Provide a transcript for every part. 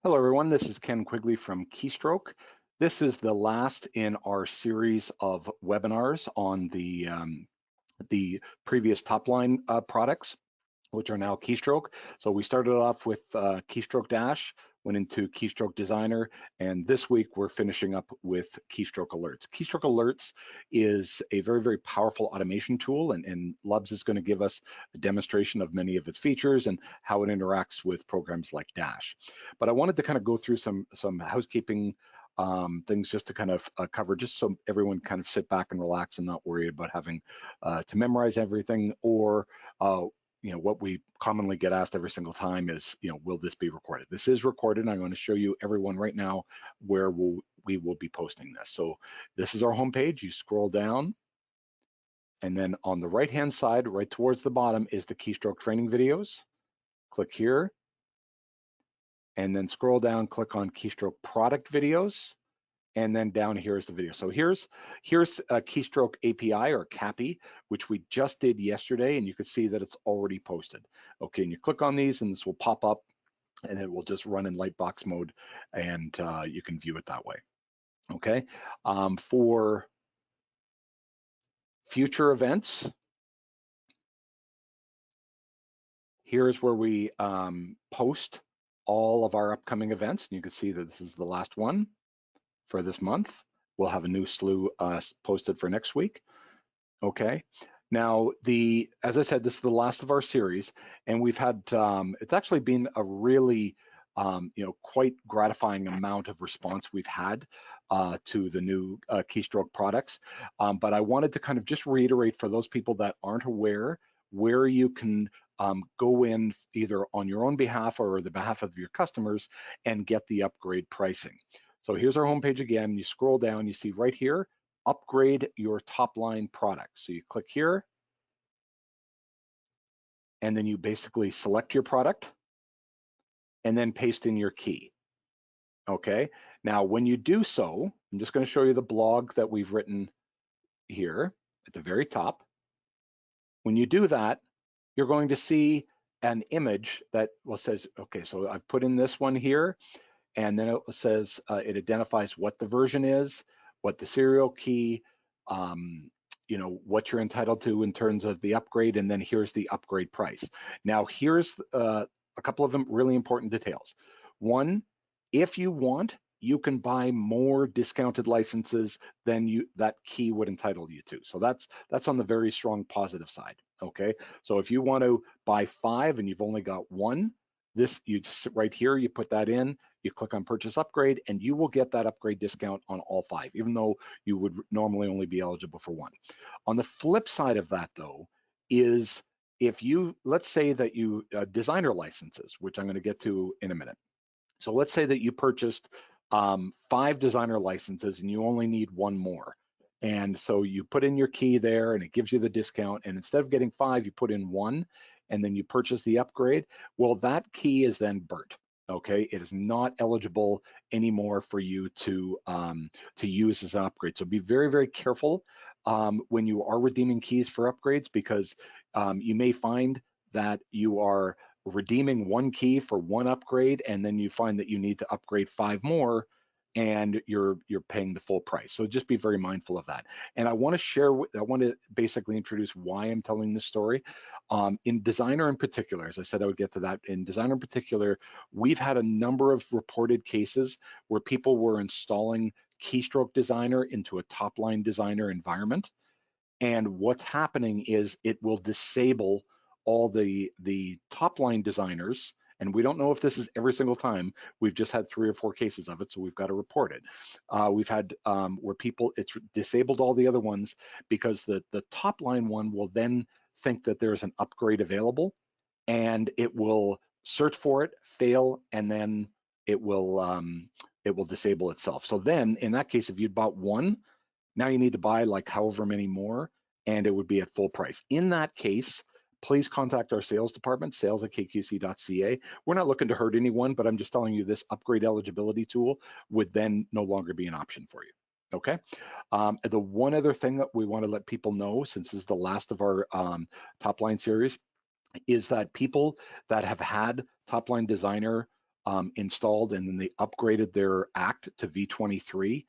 Hello, everyone. This is Ken Quigley from Keystroke. This is the last in our series of webinars on the previous top line products, which are now Keystroke. So we started off with Keystroke Dash, went into Keystroke Designer, and this week we're finishing up with Keystroke Alerts. Keystroke Alerts is a very, very powerful automation tool, and Lubs is going to give us a demonstration of many of its features and how it interacts with programs like Dash. But I wanted to kind of go through some housekeeping things just to kind of cover, just so everyone kind of sit back and relax and not worry about having to memorize everything, or what we commonly get asked every single time is, will this be recorded? This is recorded, and I'm going to show you everyone right now where we will be posting this. So this is our homepage. You scroll down, and then on the right-hand side, right towards the bottom, is the Keystroke training videos. Click here, and then scroll down, click on Keystroke product videos, and then down here is the video. So here's a Keystroke API or CAPI, which we just did yesterday, and you can see that it's already posted. Okay, and you click on these, and this will pop up, and it will just run in Lightbox mode, and you can view it that way. Okay, for future events, here's where we post all of our upcoming events, and you can see that this is the last one for this month. We'll have a new slew posted for next week. Okay. Now, as I said, this is the last of our series, and we've had, it's actually been a really, quite gratifying amount of response we've had to the new Keystroke products. But I wanted to kind of just reiterate for those people that aren't aware where you can go in either on your own behalf or the behalf of your customers and get the upgrade pricing. So here's our homepage again. You scroll down, you see right here, upgrade your top line product. So you click here, and then you basically select your product and then paste in your key. Okay, now when you do so, I'm just going to show you the blog that we've written here at the very top. When you do that, you're going to see an image that says, okay, so I've put in this one here, and then it says, it identifies what the version is, what the serial key, what you're entitled to in terms of the upgrade, and then here's the upgrade price. Now, here's a couple of them really important details. One, if you want, you can buy more discounted licenses than that key would entitle you to. So that's on the very strong positive side. Okay, so if you want to buy 5 and you've only got 1, you just right here, you put that in, you click on purchase upgrade, and you will get that upgrade discount on all 5, even though you would normally only be eligible for 1. On the flip side of that, though, is if let's say that you designer licenses, which I'm going to get to in a minute. So let's say that you purchased 5 designer licenses and you only need 1 more. And so you put in your key there and it gives you the discount, and instead of getting 5, you put in 1, and then you purchase the upgrade. Well, that key is then burnt. Okay, it is not eligible anymore for you to use as an upgrade. So be very, very careful when you are redeeming keys for upgrades, because you may find that you are redeeming 1 key for 1 upgrade, and then you find that you need to upgrade 5 more, and you're paying the full price. So just be very mindful of that. And I want to basically introduce why I'm telling this story. In Designer in particular, as I said, I would get to that. In Designer in particular, we've had a number of reported cases where people were installing Keystroke Designer into a top-line Designer environment. And what's happening is it will disable all the top-line designers, and we don't know if this is every single time. We've just had 3 or 4 cases of it, so we've got to report it. We've had where it's disabled all the other ones, because the top-line one will then think that there's an upgrade available, and it will search for it, fail, and then it will disable itself. So then, in that case, if you'd bought 1, now you need to buy like however many more, and it would be at full price. In that case, please contact our sales department, sales@kqc.ca. We're not looking to hurt anyone, but I'm just telling you this upgrade eligibility tool would then no longer be an option for you. Okay. The one other thing that we want to let people know, since this is the last of our top line series, is that people that have had top line designer installed, and then they upgraded their ACT to V23,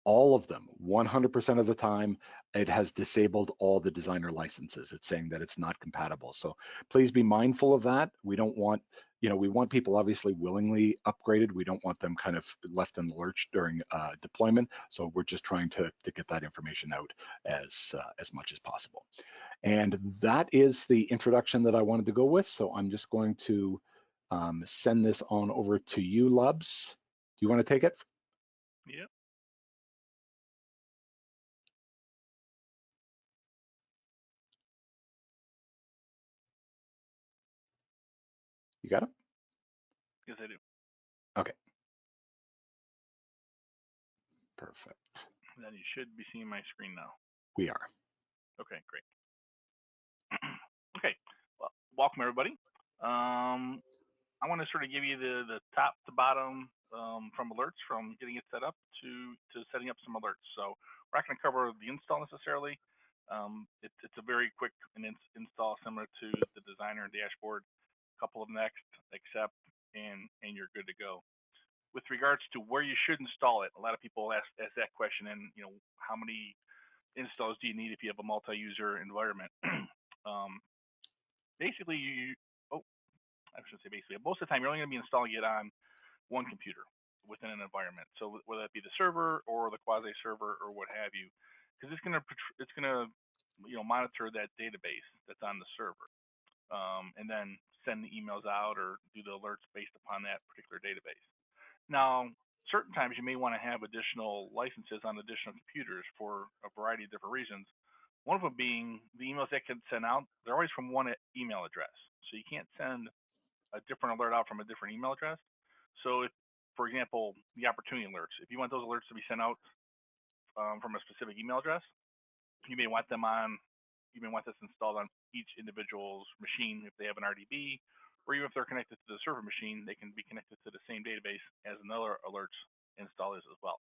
all of them, 100% of the time, it has disabled all the designer licenses. It's saying that it's not compatible. So please be mindful of that. We don't want, we want people obviously willingly upgraded. We don't want them kind of left in the lurch during deployment. So we're just trying to get that information out as much as possible. And that is the introduction that I wanted to go with. So I'm just going to send this on over to you, Lubs. Do you want to take it? Yep. You got it? Yes, I do. Okay. Perfect. Then you should be seeing my screen now. We are. Okay, great. Okay, well, welcome everybody. I want to sort of give you the top to bottom from alerts, from getting it set up to setting up some alerts. So we're not going to cover the install necessarily. It's a very quick install, similar to the designer and dashboard. A couple of next, accept, and you're good to go. With regards to where you should install it, a lot of people ask that question, and how many installs do you need if you have a multi-user environment? um, basically, oh, I shouldn't say basically. Most of the time, you're only going to be installing it on one computer within an environment. So whether that be the server or the quasi server or what have you, because it's gonna monitor that database that's on the server, and then send the emails out or do the alerts based upon that particular database. Now, certain times you may want to have additional licenses on additional computers for a variety of different reasons. One of them being the emails that can send out, they're always from one email address. So you can't send a different alert out from a different email address. So if, for example, the opportunity alerts, if you want those alerts to be sent out from a specific email address, you may want this installed on each individual's machine if they have an RDB, or even if they're connected to the server machine, they can be connected to the same database as another alerts install is as well.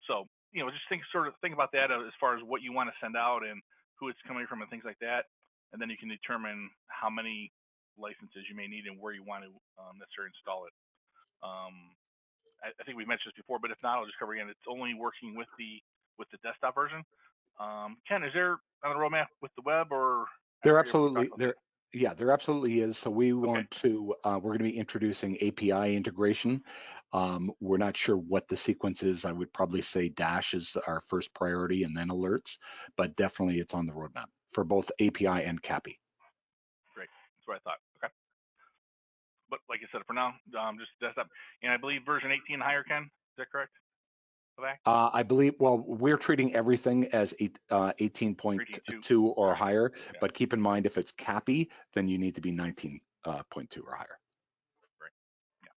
So just think about that as far as what you want to send out and who it's coming from and things like that, and then you can determine how many licenses you may need and where you want to necessarily install it. I think we mentioned this before, but if not, I'll just cover again. It's only working with the desktop version. Ken, is there on the roadmap with the web, or There are you able to talk absolutely about there. Yeah, there absolutely is. So we that? Okay, want to. We're going to be introducing API integration. We're not sure what the sequence is. I would probably say Dash is our first priority, and then alerts. But definitely, it's on the roadmap for both API and CAPI. great. That's what I thought. Okay, but like I said, for now, just desktop, and I believe version 18 higher. Ken, is that correct? I believe. Well, we're treating everything as 18.2. 18.2 or Okay. higher. Yeah. But keep in mind, if it's CAPI, then you need to be 19.2 or higher. Great. Yeah.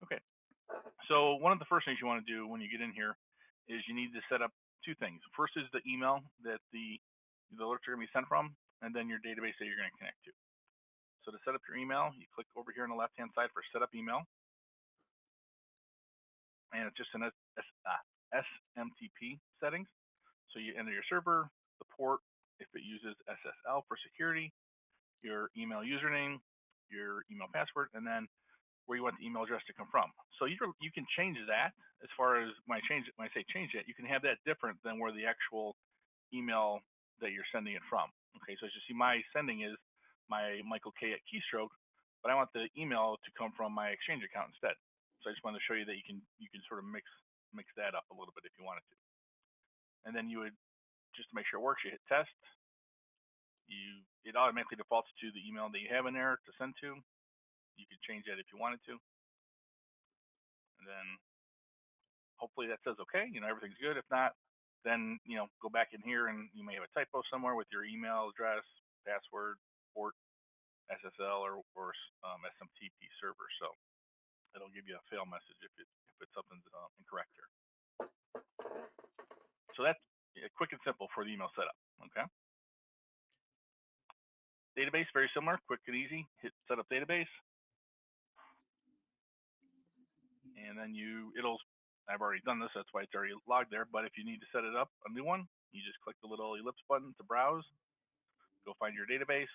Okay. So one of the first things you want to do when you get in here is you need to set up two things. First is the email that the alerts are going to be sent from, and then your database that you're going to connect to. So to set up your email, you click over here on the left-hand side for Set Up Email, and it's just an SMTP settings. So you enter your server, the port, if it uses SSL for security, your email username, your email password, and then where you want the email address to come from. So you can change that as far as when I say change it, you can have that different than where the actual email that you're sending it from. Okay, so as you see, my sending is my Michael K at Keystroke, but I want the email to come from my Exchange account instead. So I just wanted to show you that you can sort of mix that up a little bit if you wanted to. And then you would, just to make sure it works, you hit test. It automatically defaults to the email that you have in there to send to. You could change that if you wanted to. And then hopefully that says okay, everything's good. If not, then go back in here and you may have a typo somewhere with your email address, password, port, SSL, or SMTP server. So it'll give you a fail message if it's something incorrect here. So that's quick and simple for the email setup. Okay. Database, very similar, quick and easy. Hit setup database, and then I've already done this, that's why it's already logged there. But if you need to set it up a new one, you just click the little ellipse button to browse, go find your database,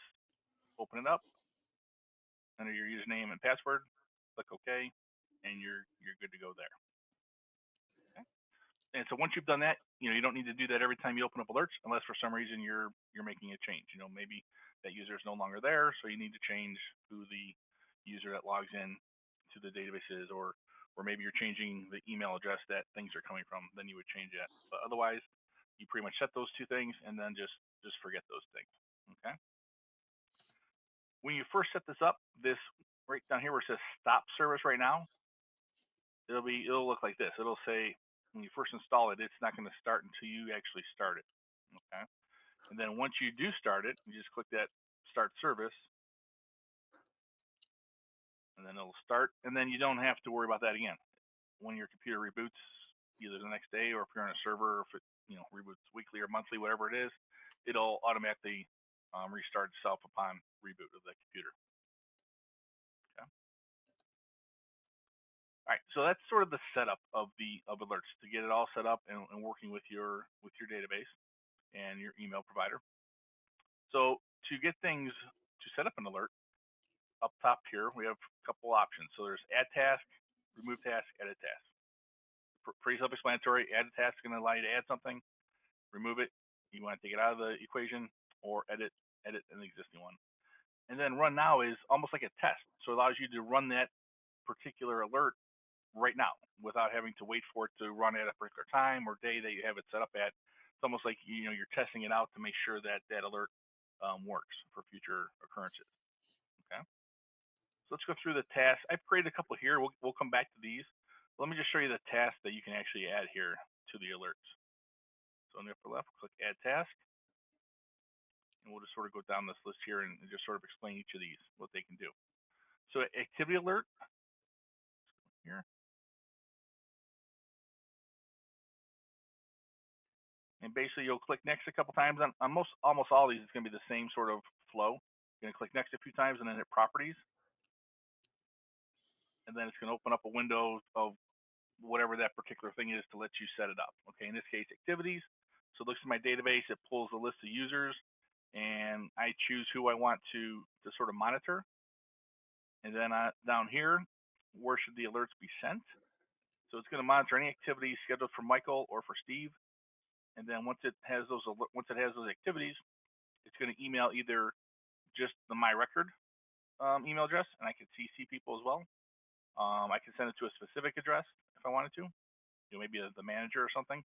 open it up, enter your username and password, click OK, and you're good to go there. Okay? And so once you've done that, you don't need to do that every time you open up alerts, unless for some reason you're making a change. Maybe that user is no longer there, so you need to change who the user that logs in to the database is, or maybe you're changing the email address that things are coming from. Then you would change that. But otherwise, you pretty much set those two things, and then just forget those things. Okay. When you first set this up, this right down here where it says stop service right now, it'll look like this. It'll say when you first install it, it's not going to start until you actually start it. Okay. And then once you do start it, you just click that start service, and then it'll start, and then you don't have to worry about that again. When your computer reboots, either the next day or if you're on a server, or if it reboots weekly or monthly, whatever it is, it'll automatically restart itself upon reboot of the computer. Okay. All right, so that's sort of the setup of alerts to get it all set up and working with your database and your email provider. So to get things to set up an alert, up top here we have a couple options. So there's add task, remove task, edit task. Pretty self-explanatory. Add a task is going to allow you to add something. Remove it, you want to take it out of the equation, or edit an existing one. And then run now is almost like a test. So it allows you to run that particular alert right now without having to wait for it to run at a particular time or day that you have it set up at. It's almost like you're testing it out to make sure that that alert works for future occurrences. Okay. So let's go through the tasks. I've created a couple here. We'll come back to these. Let me just show you the tasks that you can actually add here to the alerts. So on the upper left, click Add Task, and we'll just sort of go down this list here and just sort of explain each of these, what they can do. So Activity Alert here. And basically, you'll click next a couple times. On almost all of these, it's going to be the same sort of flow. You're going to click next a few times and then hit Properties. And then it's going to open up a window of whatever that particular thing is to let you set it up. Okay, in this case, Activities. So it looks at my database, it pulls a list of users, and I choose who I want to sort of monitor. And then down here, where should the alerts be sent? So it's going to monitor any activities scheduled for Michael or for Steve. And then once it has those activities, it's going to email either just the My Record email address, and I can CC people as well. I can send it to a specific address if I wanted to, maybe the manager or something,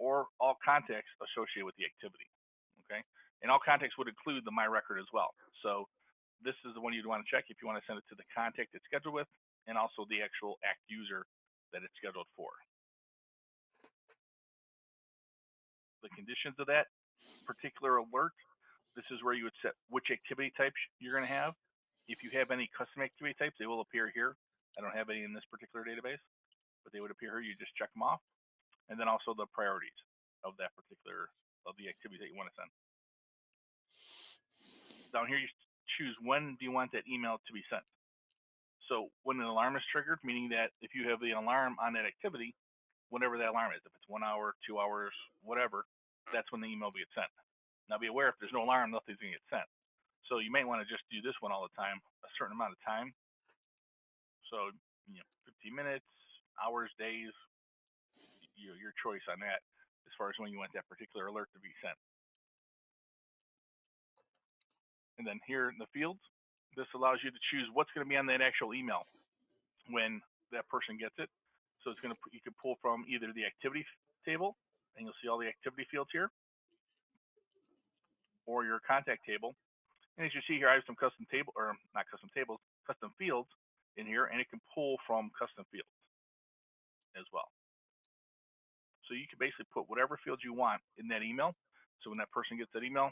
or all contacts associated with the activity. Okay, and all contacts would include the My Record as well. So this is the one you'd want to check if you want to send it to the contact it's scheduled with, and also the actual act user that it's scheduled for. The conditions of that particular alert, this is where you would set which activity types you're going to have. If you have any custom activity types, they will appear here. I don't have any in this particular database, but they would appear here. You just check them off. And then also the priorities of that particular, of the activity that you want to send. Down here, you choose when do you want that email to be sent. So when an alarm is triggered, meaning that if you have the alarm on that activity, whenever that alarm is, if it's 1 hour, 2 hours, whatever, that's when the email will get sent. Now be aware, if there's no alarm, nothing's going to get sent. So you might want to just do this one all the time, a certain amount of time. So 15 minutes, hours, days, your choice on that as far as when you want that particular alert to be sent. And then here in the fields, this allows you to choose what's going to be on that actual email when that person gets it. So it's going to you can pull from either the activity table, and you'll see all the activity fields here, or your contact table. And as you see here, I have some custom table, or not custom tables, custom fields in here, and it can pull from custom fields as well. So you can basically put whatever fields you want in that email. So when that person gets that email,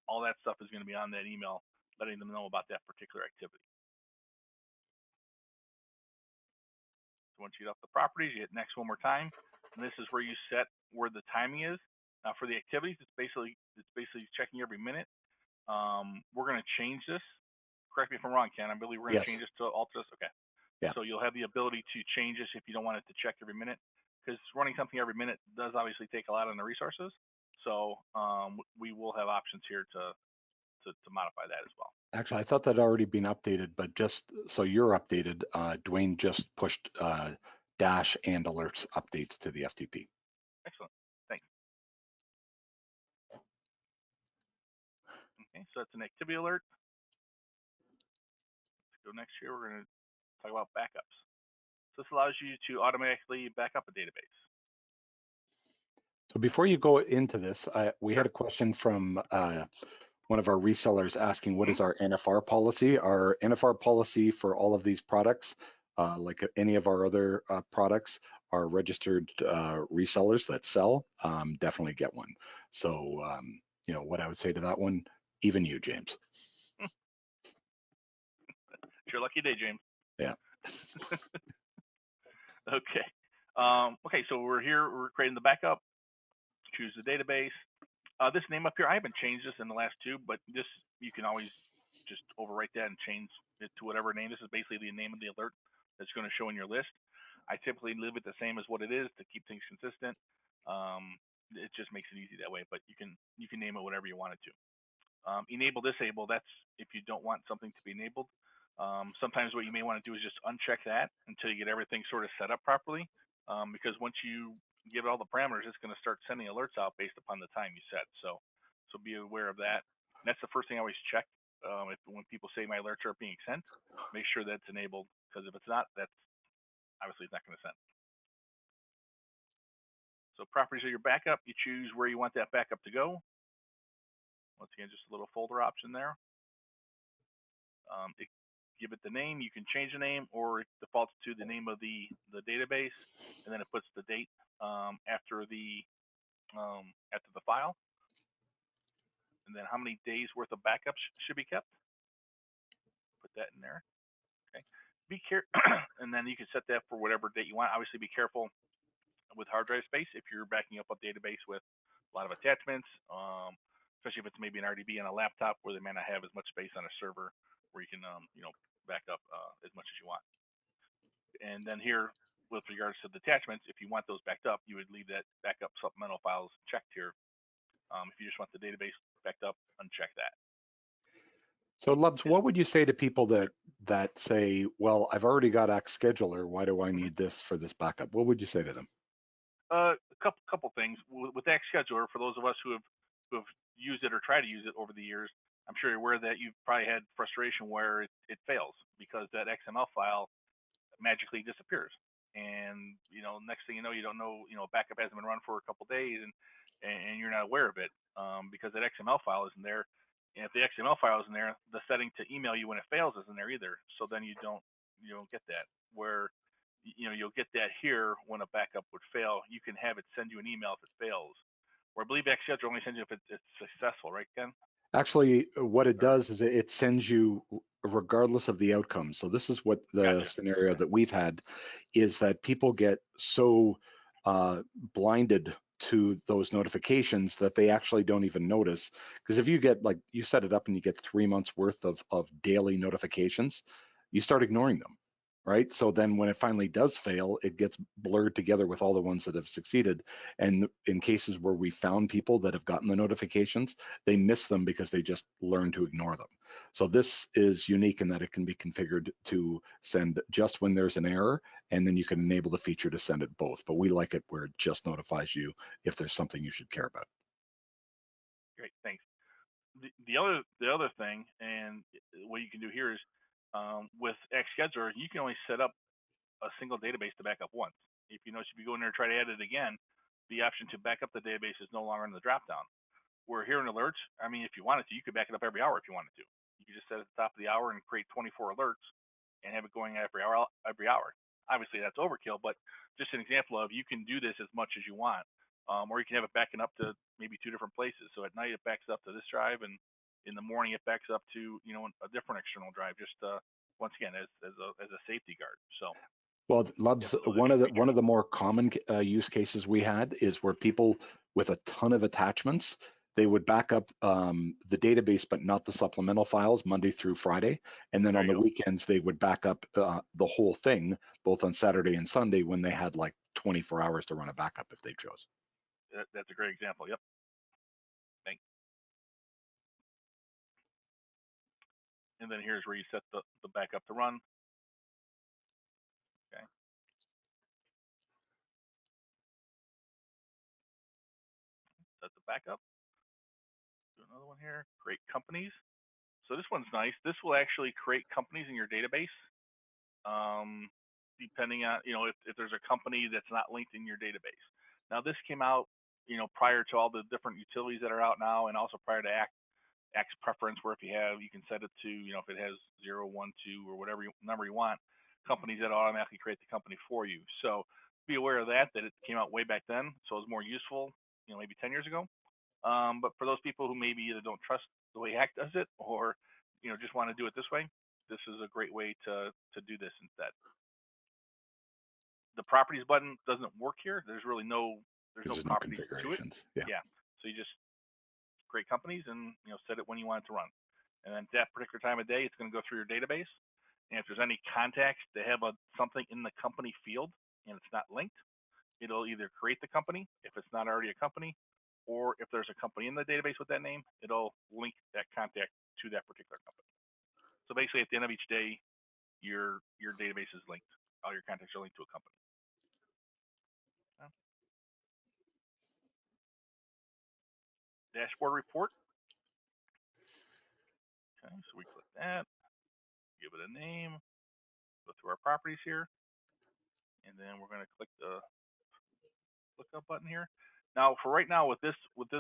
all that stuff is going to be on that email, letting them know about that particular activity. So once you get off the properties, you hit next one more time, and this is where you set where the timing is. Now for the activities, it's basically checking every minute. We're going to change this. Correct me if I'm wrong, Ken. I believe we're going to change this to alter this. Okay. Yeah. So you'll have the ability to change this if you don't want it to check every minute, because running something every minute does obviously take a lot on the resources. So we will have options here to to modify that as well. Actually, I thought that had already been updated, but just so you're updated, Dwayne just pushed dash and alerts updates to the FTP. Excellent. Thanks. Okay, so that's an activity alert. Let's go next here. We're going to talk about backups. So this allows you to automatically back up a database. So before you go into this, we Sure. had a question from one of our resellers asking, what Mm-hmm. is our NFR policy? Our NFR policy for all of these products, like any of our other products, are registered resellers that sell, definitely get one. So, you know, what I would say to that one, even you, James. It's your lucky day, James. Yeah. Okay. Okay, so we're here. We're creating the backup. Choose the database. This name up here, I haven't changed this in the last two, but this you can always just overwrite that and change it to whatever name. This is basically the name of the alert that's going to show in your list. I typically leave it the same as what it is to keep things consistent. It just makes it easy that way, but you can name it whatever you want it to. Enable, disable, that's if you don't want something to be enabled. Sometimes what you may want to do is just uncheck that until you get everything sort of set up properly. Because once you give it all the parameters, it's going to start sending alerts out based upon the time you set. So be aware of that. And that's the first thing I always check. When people say my alerts are being sent, make sure that's enabled, because if it's not, that's obviously it's not going to send. So properties of your backup, you choose where you want that backup to go. Once again, just a little folder option there. Give it the name. You can change the name, or it defaults to the name of the database, and then it puts the date after the file, and then how many days worth of backups should be kept. Put that in there. Okay. Be careful, and then you can set that for whatever date you want. Obviously, be careful with hard drive space if you're backing up a database with a lot of attachments, especially if it's maybe an RDB on a laptop where they may not have as much space on a server where you can back up as much as you want. And then here, with regards to the attachments, if you want those backed up, you would leave that backup supplemental files checked here. If you just want the database backed up, uncheck that. So Lubs, what would you say to people that say, well, I've already got X scheduler, why do I need this for this backup? What would you say to them? A couple things with X Scheduler. For those of us who have used it or tried to use it over the years, I'm sure you're aware that you've probably had frustration where it fails because that XML file magically disappears, and next thing you know, backup hasn't been run for a couple days, and you're not aware of it because that XML file isn't there. And if the XML file isn't there, the setting to email you when it fails isn't there either. So then you don't get that. Where you'll get that here when a backup would fail. You can have it send you an email if it fails. Or I believe Xschedule only sends you if it's successful, right, Ken? Actually, what it does is it sends you regardless of the outcome. So this is what the Gotcha. scenario that we've had is that people get so blinded to those notifications that they actually don't even notice. Because if you get, like, you set it up and you get 3 months worth of daily notifications, you start ignoring them, right? So then when it finally does fail, it gets blurred together with all the ones that have succeeded. And in cases where we found people that have gotten the notifications, they miss them because they just learn to ignore them. So this is unique in that it can be configured to send just when there's an error, and then you can enable the feature to send it both. But we like it where it just notifies you if there's something you should care about. Great, thanks. The other thing, and what you can do here is with Xscheduler, you can only set up a single database to back up once. If you notice, if you go in there and try to add it again, the option to back up the database is no longer in the dropdown. Where here in alerts, I mean, if you wanted to, you could back it up every hour if you wanted to. You could just set it at the top of the hour and create 24 alerts and have it going every hour. Obviously, that's overkill, but just an example of you can do this as much as you want, or you can have it backing up to maybe 2 different places. So at night it backs up to this drive, and in the morning it backs up to a different external drive. Just once again as a safety guard. So. Well, Lubs, one of features. the more common use cases we had is where people with a ton of attachments, they would back up the database, but not the supplemental files Monday through Friday. And then There on you the go. weekends, they would back up the whole thing, both on Saturday and Sunday when they had like 24 hours to run a backup if they chose. That's a great example. Yep. Thanks. and then here's where you set the backup to run. Okay. Set the backup. Do another one here. Create companies. So this one's nice. This will actually create companies in your database. Depending on, if there's a company that's not linked in your database. Now this came out, prior to all the different utilities that are out now, and also prior to X preference, where if you can set it to, if it has 0, 1, 2, or whatever number you want, companies that automatically create the company for you. So be aware of that it came out way back then, so it was more useful, maybe 10 years ago. But for those people who maybe either don't trust the way Hack does it, or just want to do it this way, this is a great way to do this instead. The properties button doesn't work here. There's really no properties to it. Yeah. So you just create companies and set it when you want it to run. And then at that particular time of day, it's going to go through your database. And if there's any contacts that have something in the company field and it's not linked, it'll either create the company if it's not already a company, or if there's a company in the database with that name, it'll link that contact to that particular company. So basically, at the end of each day, your database is linked. All your contacts are linked to a company. Dashboard report. Okay, so we click that, give it a name, go through our properties here, and then we're going to click the lookup button here. Now, for right now, with this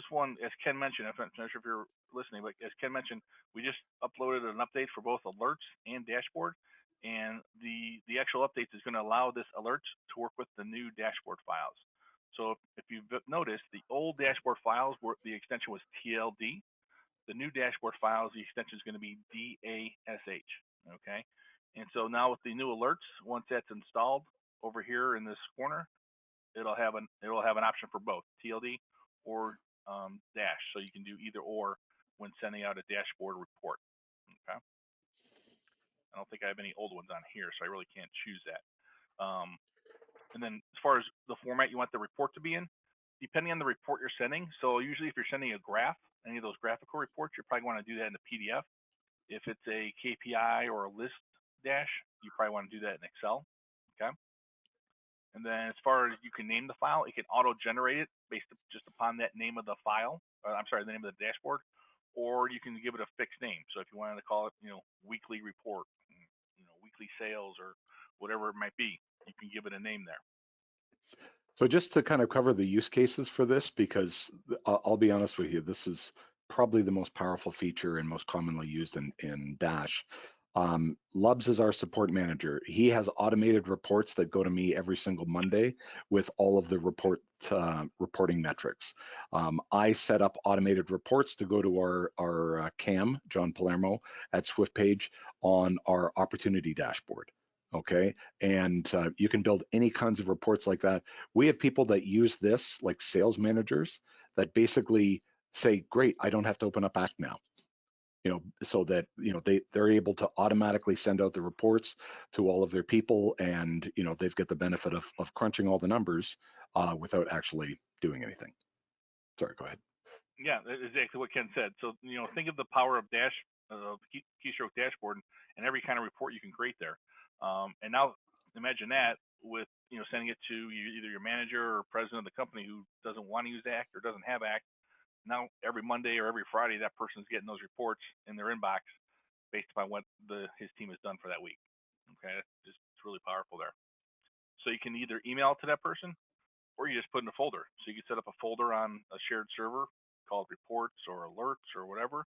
one, as Ken mentioned, I'm not sure if you're listening, but as Ken mentioned, we just uploaded an update for both alerts and dashboard, and the actual updates is going to allow this alerts to work with the new dashboard files. So if you've noticed, the old dashboard files were the extension was TLD. The new dashboard files, the extension is going to be DASH. Okay, and so now with the new alerts, once that's installed over here in this corner, it'll have an option for both TLD or dash, so you can do either or when sending out a dashboard report. Okay, I don't think I have any old ones on here, so I really can't choose that. And then as far as the format you want the report to be in, depending on the report you're sending, so usually if you're sending a graph, any of those graphical reports, you probably want to do that in a PDF. If it's a KPI or a list dash, you probably want to do that in Excel. Okay. And then as far as you can name the file, it can auto-generate it based just upon that name of the file. The name of the dashboard, or you can give it a fixed name. So if you wanted to call it, weekly report, weekly sales, or whatever it might be, you can give it a name there. So just to kind of cover the use cases for this, because I'll be honest with you, this is probably the most powerful feature and most commonly used in Dash. Lubs is our support manager. He has automated reports that go to me every single Monday with all of the reporting metrics. I set up automated reports to go to our CAM, John Palermo at SwiftPage, on our opportunity dashboard. Okay, and you can build any kinds of reports like that. We have people that use this, like sales managers, that basically say, great, I don't have to open up Act now. So that they're able to automatically send out the reports to all of their people, and they've got the benefit of crunching all the numbers without actually doing anything. Sorry, go ahead. Yeah, that's exactly what Ken said. So think of the power of Keystroke dashboard and every kind of report you can create there. And now imagine that with sending it to either your manager or president of the company who doesn't want to use Act or doesn't have Act. Now every Monday or every Friday, that person's getting those reports in their inbox based upon what his team has done for that week. Okay, it's really powerful there. So you can either email it to that person, or you just put in a folder. So you can set up a folder on a shared server called reports or alerts or whatever,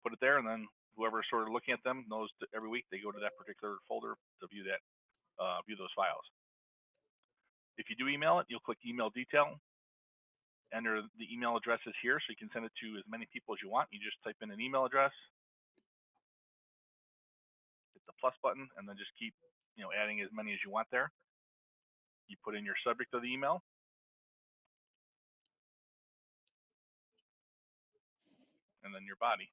put it there, and then whoever's sort of looking at them knows that every week they go to that particular folder to view those files. If you do email it, you'll click email detail, enter the email addresses here, so you can send it to as many people as you want. You just type in an email address, hit the plus button, and then just keep adding as many as you want there. You put in your subject of the email, and then your body.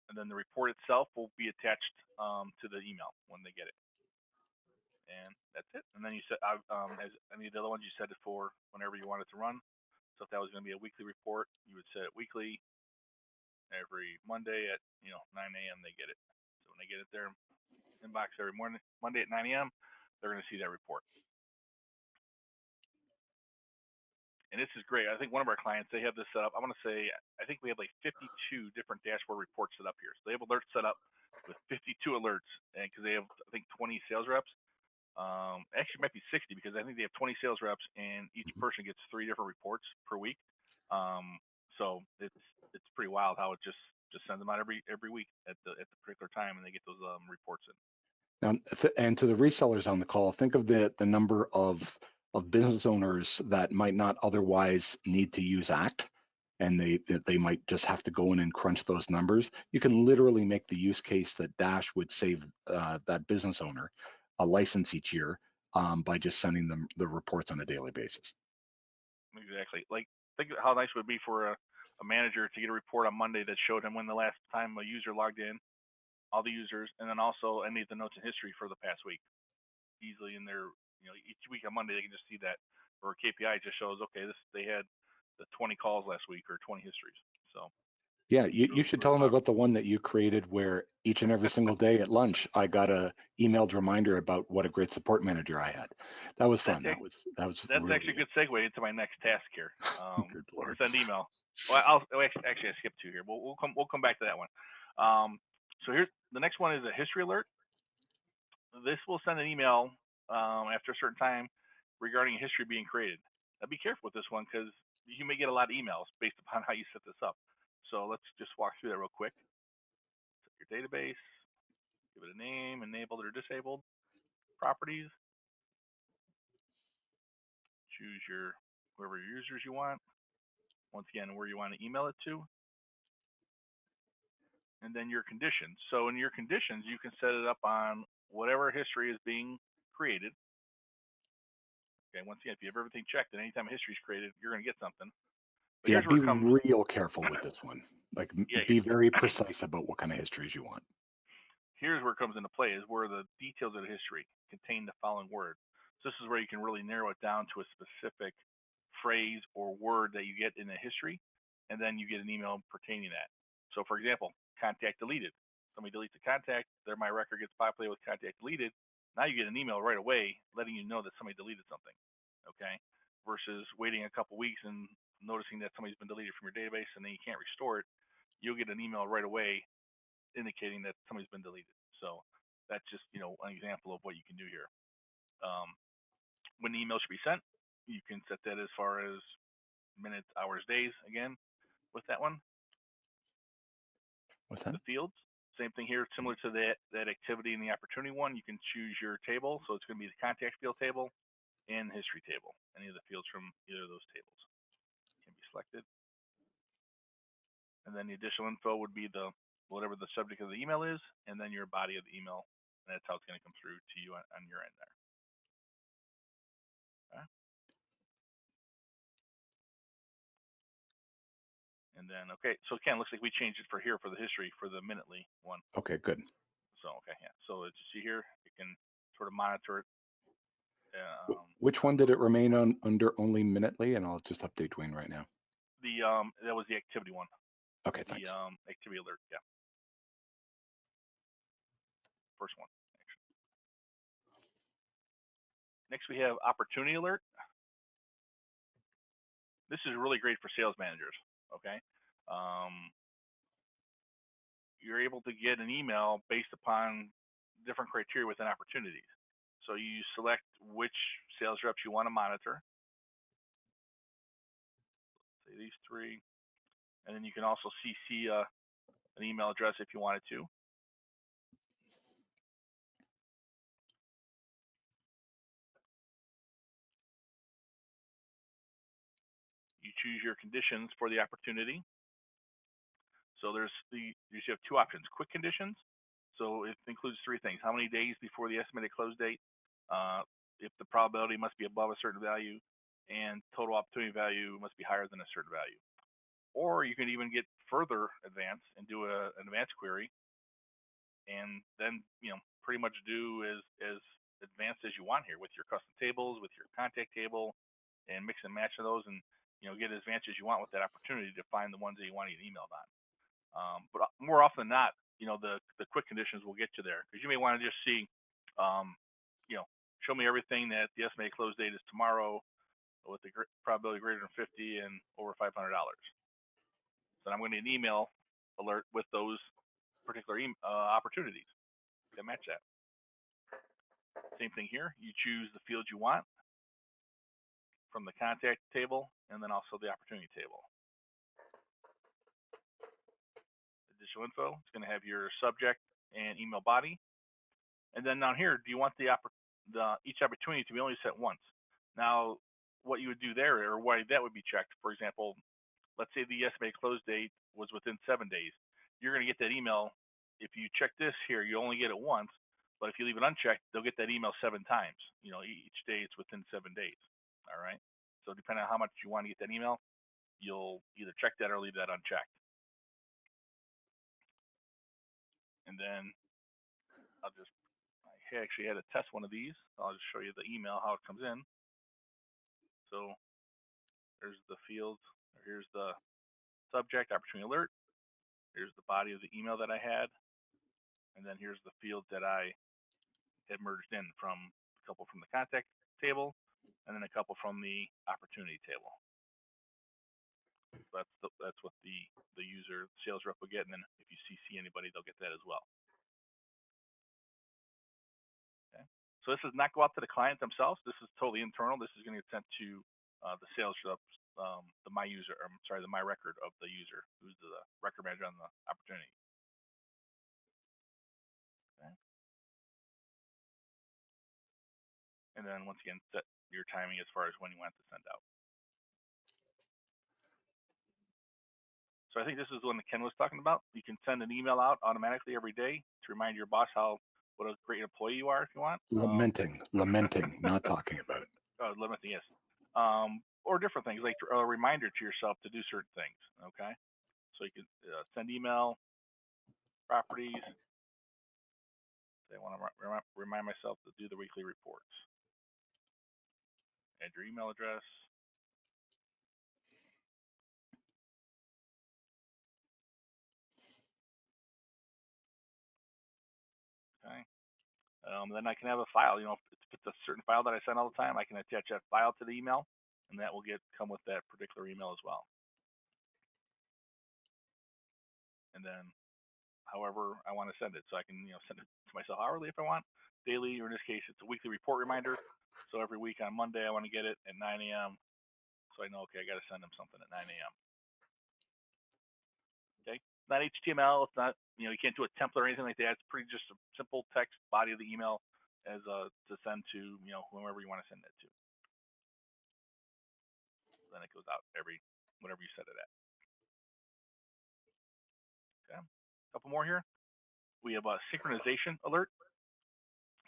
And then the report itself will be attached to the email when they get it. And that's it. And then you set, as any of the other ones, you set it for whenever you want it to run. So if that was going to be a weekly report, you would set it weekly. every Monday at 9 a.m. they get it. So when they get it their inbox every morning, Monday at 9 a.m., they're going to see that report. And this is great. I think one of our clients, they have this set up. I want to say, I think we have like 52 different dashboard reports set up here. So they have alerts set up with 52 alerts, and because they have, I think, 20 sales reps. Actually, it might be 60 because I think they have 20 sales reps, and each person gets 3 different reports per week. So it's pretty wild how it just sends them out every week at the particular time, and they get those reports in. Now, and to the resellers on the call, think of the number of business owners that might not otherwise need to use ACT, and they might just have to go in and crunch those numbers. You can literally make the use case that Dash would save that business owner a license each year by just sending them the reports on a daily basis. Exactly. Like, think how nice it would be for a manager to get a report on Monday that showed him when the last time a user logged in, all the users, and then also any of the notes in history for the past week. Easily in their, each week on Monday they can just see that, or KPI just shows, okay, they had the 20 calls last week or 20 histories. So yeah, you should tell them about the one that you created where each and every single day at lunch I got a emailed reminder about what a great support manager I had. That was fun. That was that's really actually a good segue into my next task here. Good Lord. Send email. Well, actually I skipped 2 here. We'll come back to that one. So here's the next one is a history alert. This will send an email after a certain time regarding a history being created. Now be careful with this one because you may get a lot of emails based upon how you set this up. So let's just walk through that real quick. Set your database, give it a name, enabled or disabled, properties, choose whoever your users you want. Once again, where you want to email it to, and then your conditions. So in your conditions, you can set it up on whatever history is being created. Okay, once again, if you have everything checked and anytime a history is created, you're going to get something. But yeah, here's where be it comes. real careful with this one. Like, Yeah, be very precise about what kind of histories you want. here's where it comes into play is where the details of the history contain the following word. So this is where you can really narrow it down to a specific phrase or word that you get in the history, and then you get an email pertaining to that. So for example, contact deleted. Somebody deletes a contact, there my record gets populated with contact deleted. Now you get an email right away letting you know that somebody deleted something. Okay? Versus waiting a couple weeks and noticing that somebody's been deleted from your database and then you can't restore it, you'll get an email right away indicating that somebody's been deleted. So that's just an example of what you can do here. When the email should be sent, you can set that as far as minutes, hours, days. Again, with that one, What's that? the fields. Same thing here, similar to that activity and the opportunity one. You can choose your table, so it's going to be the contact field table and history table. Any of the fields from either of those tables can be selected. And then the additional info would be whatever the subject of the email is, and then your body of the email. And that's how it's going to come through to you on your end there. Okay. And then, okay, so again, looks like we changed it for the history for the minutely one. Okay, good. So, okay, yeah. So as you see here, you can sort of monitor it. Which one did it remain on under only minutely? And I'll just update Dwayne right now. That was the activity one. Okay, thanks. The activity alert, yeah. First one, actually. Next we have opportunity alert. This is really great for sales managers, okay? You're able to get an email based upon different criteria within opportunities. So you select which sales reps you want to monitor. Say these 3. And then you can also CC an email address if you wanted to. You choose your conditions for the opportunity. So you have 2 options: quick conditions. So it includes 3 things: how many days before the estimated close date, if the probability must be above a certain value, and total opportunity value must be higher than a certain value. Or you can even get further advanced and do an advanced query, and then pretty much do as advanced as you want here with your custom tables, with your contact table, and mix and match those, and get as advanced as you want with that opportunity to find the ones that you want to get emailed on. But more often than not, the quick conditions will get you there, because you may want to just see, um, show me everything that the estimated close date is tomorrow with the probability greater than 50 and over $500. So I'm going to get an email alert with those particular opportunities that match that. Same thing here. You choose the field you want from the contact table and then also the opportunity table. Additional info, it's going to have your subject and email body. And then down here, do you want each opportunity to be only set once? Now, what you would do there, or why that would be checked, for example, let's say the estimated close date was within 7 days. You're going to get that email. If you check this here, you only get it once, but if you leave it unchecked, they'll get that email 7 times. Each day it's within 7 days. All right. So depending on how much you want to get that email, you'll either check that or leave that unchecked. And then I actually had to test one of these. I'll just show you the email, how it comes in. So there's the field. Here's the subject, opportunity alert. Here's the body of the email that I had. And then here's the field that I had merged in, from a couple from the contact table and then a couple from the opportunity table. So that's what the user sales rep will get. And then if you CC anybody, they'll get that as well. Okay. So this does not go out to the client themselves. This is totally internal. This is going to get sent to the sales reps, the my record of the user, who's the record manager on the opportunity. Okay. And then once again, set your timing as far as when you want to send out. So I think this is the one that Ken was talking about. You can send an email out automatically every day to remind your boss what a great employee you are if you want. Lamenting, not talking about it. Lamenting, yes. Or different things, like a reminder to yourself to do certain things, okay? So you can send email, properties. I want to remind myself to do the weekly reports. Add your email address. Okay. Then I can have a file. If it's a certain file that I send all the time, I can attach that file to the email, and that will come with that particular email as well. And then, however I want to send it, so I can send it to myself hourly if I want, daily, or in this case, it's a weekly report reminder. So every week on Monday, I want to get it at 9 a.m. So I know, okay, I got to send them something at 9 a.m. Okay, it's not HTML. It's not, you can't do a template or anything like that. It's pretty just a simple text body of the email as to send to whomever you want to send it to. Then it goes out whatever you set it at. Okay, a couple more here. We have a synchronization alert.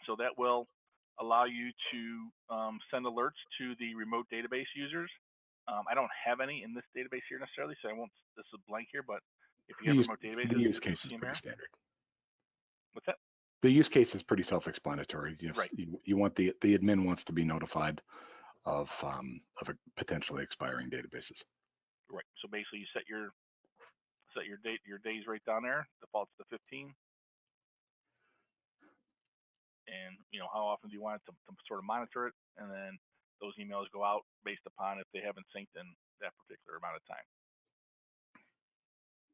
So that will allow you to send alerts to the remote database users. I don't have any in this database here necessarily, so I won't. This is blank here, but if you have remote databases, the use case is pretty standard. What's that? The use case is pretty self-explanatory. Right. You want the admin wants to be notified of a potentially expiring databases. Right. So basically, you set your days right down there. Defaults to 15. And how often do you want it to sort of monitor it, and then those emails go out based upon if they haven't synced in that particular amount of time.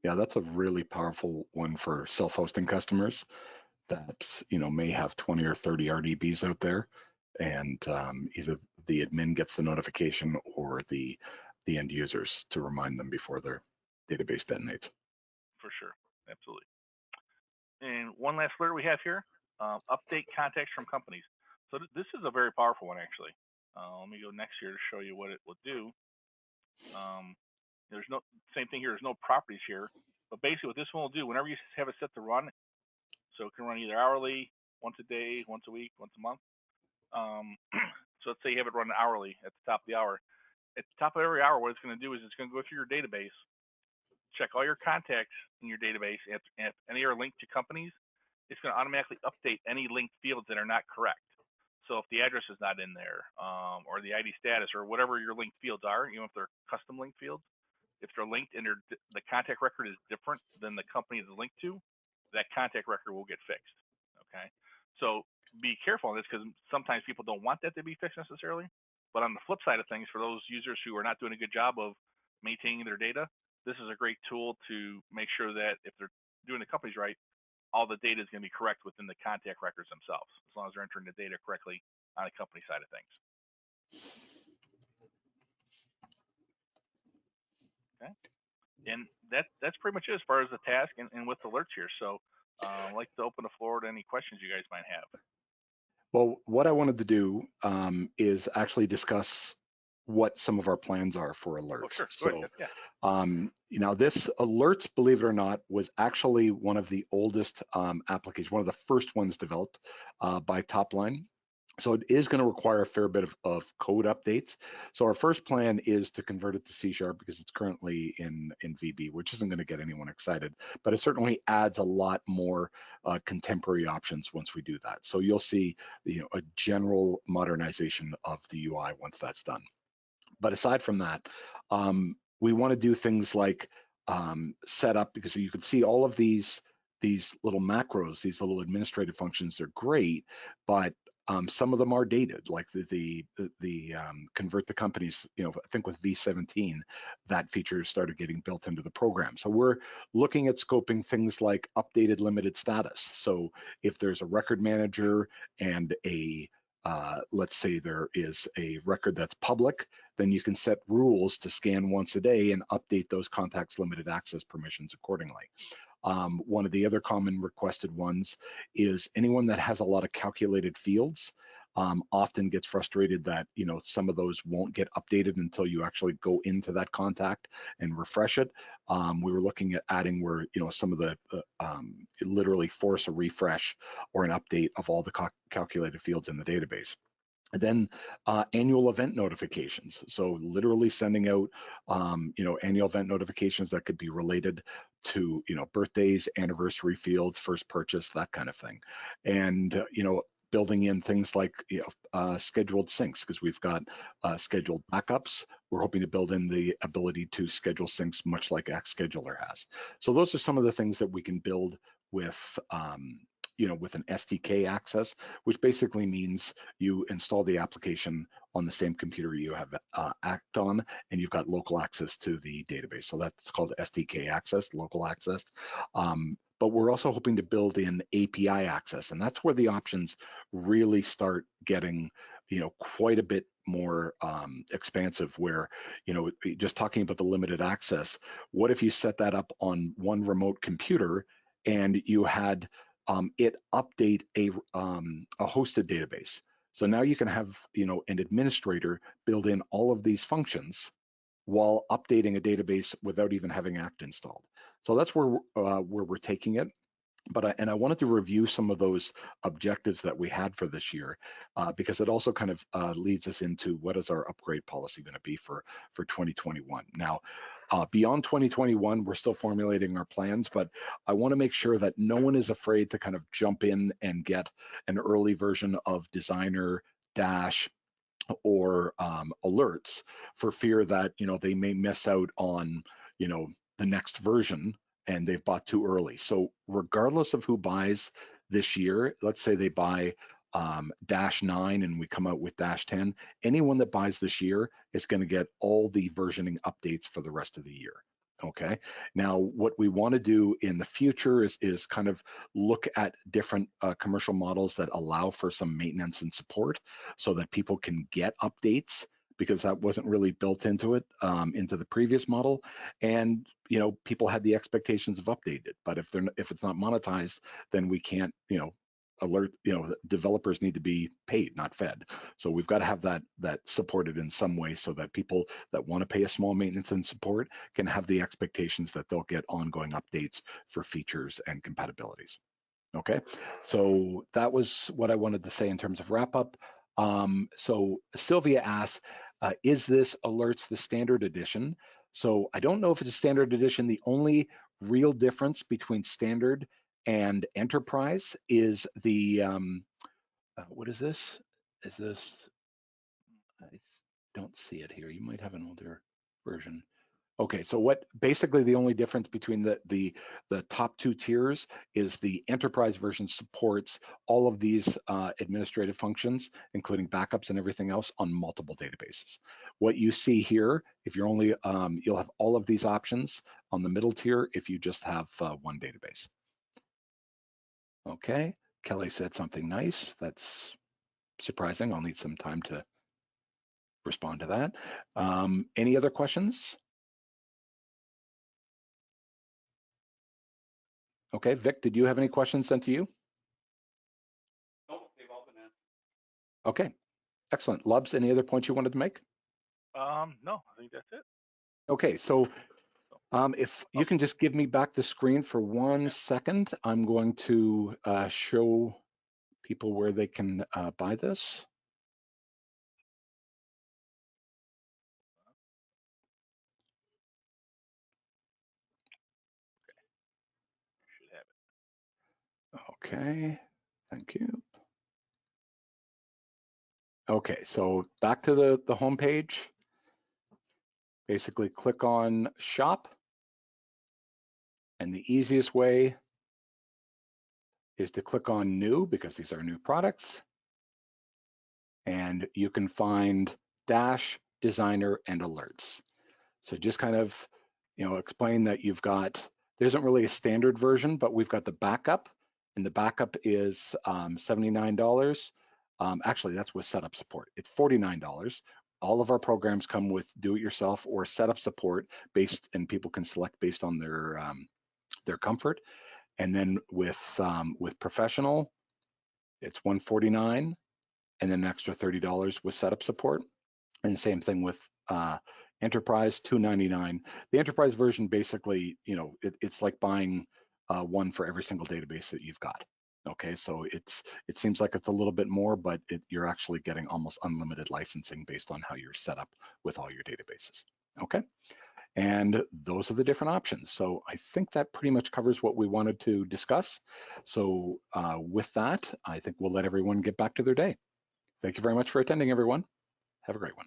Yeah, that's a really powerful one for self-hosting customers that may have 20 or 30 RDBs out there, and either the admin gets the notification or the end users to remind them before their database detonates. For sure, absolutely. And one last alert we have here: update contacts from companies. So this is a very powerful one, actually. Let me go next here to show you what it will do. There's no same thing here. There's no properties here, but basically what this one will do, whenever you have it set to run, so it can run either hourly, once a day, once a week, once a month. So let's say you have it run hourly at the top of the hour. At the top of every hour, what it's going to do is it's going to go through your database, check all your contacts in your database, and if any are linked to companies, it's going to automatically update any linked fields that are not correct. So if the address is not in there, or the ID status, or whatever your linked fields are, if they're custom linked fields, if they're linked and the contact record is different than the company it's linked to, that contact record will get fixed. Okay, so be careful on this because sometimes people don't want that to be fixed necessarily. But on the flip side of things, for those users who are not doing a good job of maintaining their data, this is a great tool to make sure that if they're doing the companies right, all the data is going to be correct within the contact records themselves, as long as they're entering the data correctly on the company side of things. Okay, and that's pretty much it as far as the task and with alerts here. So I'd like to open the floor to any questions you guys might have. Well, what I wanted to do is actually discuss what some of our plans are for Oh, alerts. sure. Go So, ahead. Yeah. this alerts, believe it or not, was actually one of the oldest applications, one of the first ones developed by Topline. So it is going to require a fair bit of code updates. So our first plan is to convert it to C# because it's currently in VB, which isn't going to get anyone excited, but it certainly adds a lot more contemporary options once we do that. So you'll see, a general modernization of the UI once that's done. But aside from that, we want to do things like set up, because you can see all of these little macros, these little administrative functions. They're great, but some of them are dated, like the convert the companies. I think with V17, that feature started getting built into the program. So we're looking at scoping things like updated limited status. So if there's a record manager and let's say there is a record that's public, then you can set rules to scan once a day and update those contacts limited access permissions accordingly. One of the other common requested ones is anyone that has a lot of calculated fields often gets frustrated that some of those won't get updated until you actually go into that contact and refresh it. We were looking at adding where some of the literally force a refresh or an update of all the calculated fields in the database. And then annual event notifications. So literally sending out, annual event notifications that could be related to, birthdays, anniversary fields, first purchase, that kind of thing. And, building in things like scheduled syncs, because we've got scheduled backups. We're hoping to build in the ability to schedule syncs much like Xscheduler has. So those are some of the things that we can build with with an SDK access, which basically means you install the application on the same computer you have Act on, and you've got local access to the database. So that's called SDK access, local access. But we're also hoping to build in API access, and that's where the options really start getting, quite a bit more expansive. Where, just talking about the limited access, what if you set that up on one remote computer and you had it update a hosted database? So now you can have, an administrator build in all of these functions while updating a database without even having Act installed. So that's where we're taking it. But I wanted to review some of those objectives that we had for this year, because it also kind of leads us into what is our upgrade policy going to be for 2021. Now, beyond 2021, we're still formulating our plans, but I want to make sure that no one is afraid to kind of jump in and get an early version of Designer Dash or alerts, for fear that they may miss out on the next version and they've bought too early. So regardless of who buys this year, let's say they buy Dash 9 and we come out with Dash 10, anyone that buys this year is going to get all the versioning updates for the rest of the year. Okay. Now, what we want to do in the future is kind of look at different commercial models that allow for some maintenance and support, so that people can get updates, because that wasn't really built into it, into the previous model. And people had the expectations of updated, but if it's not monetized, then we can't alert. Developers need to be paid, not fed. So we've got to have that supported in some way, so that people that want to pay a small maintenance and support can have the expectations that they'll get ongoing updates for features and compatibilities. Okay, so that was what I wanted to say in terms of wrap up. So Sylvia asks, is this alerts the standard edition? So I don't know if it's a standard edition. The only real difference between standard and enterprise is the, what is this? Is this, I don't see it here. You might have an older version. Okay, so what basically the only difference between the top two tiers is the enterprise version supports all of these administrative functions, including backups and everything else on multiple databases. What you see here, if you're only, you'll have all of these options on the middle tier if you just have one database. Okay, Kelly said something nice. That's surprising. I'll need some time to respond to that. Any other questions? Okay, Vic, did you have any questions sent to you? Nope, they've all been answered. Okay, excellent. Lubs, any other points you wanted to make? No, I think that's it. Okay, so if you can just give me back the screen for 1 second, I'm going to show people where they can buy this. Should have it. Okay, thank you. Okay, so back to the home page. Basically click on shop, and the easiest way is to click on new because these are new products, and you can find Dash, Designer, and Alerts. So just kind of, explain that you've got, there isn't really a standard version, but we've got the backup, and the backup is $79. Actually, that's with setup support. It's $49. All of our programs come with do-it-yourself or setup support based, and people can select based on their comfort. And then with professional, it's $149, and then an extra $30 with setup support. And same thing with enterprise, $299. The enterprise version basically, it's like buying one for every single database that you've got. Okay, so it seems like it's a little bit more, but you're actually getting almost unlimited licensing based on how you're set up with all your databases. Okay, and those are the different options. So I think that pretty much covers what we wanted to discuss. So with that, I think we'll let everyone get back to their day. Thank you very much for attending, everyone. Have a great one.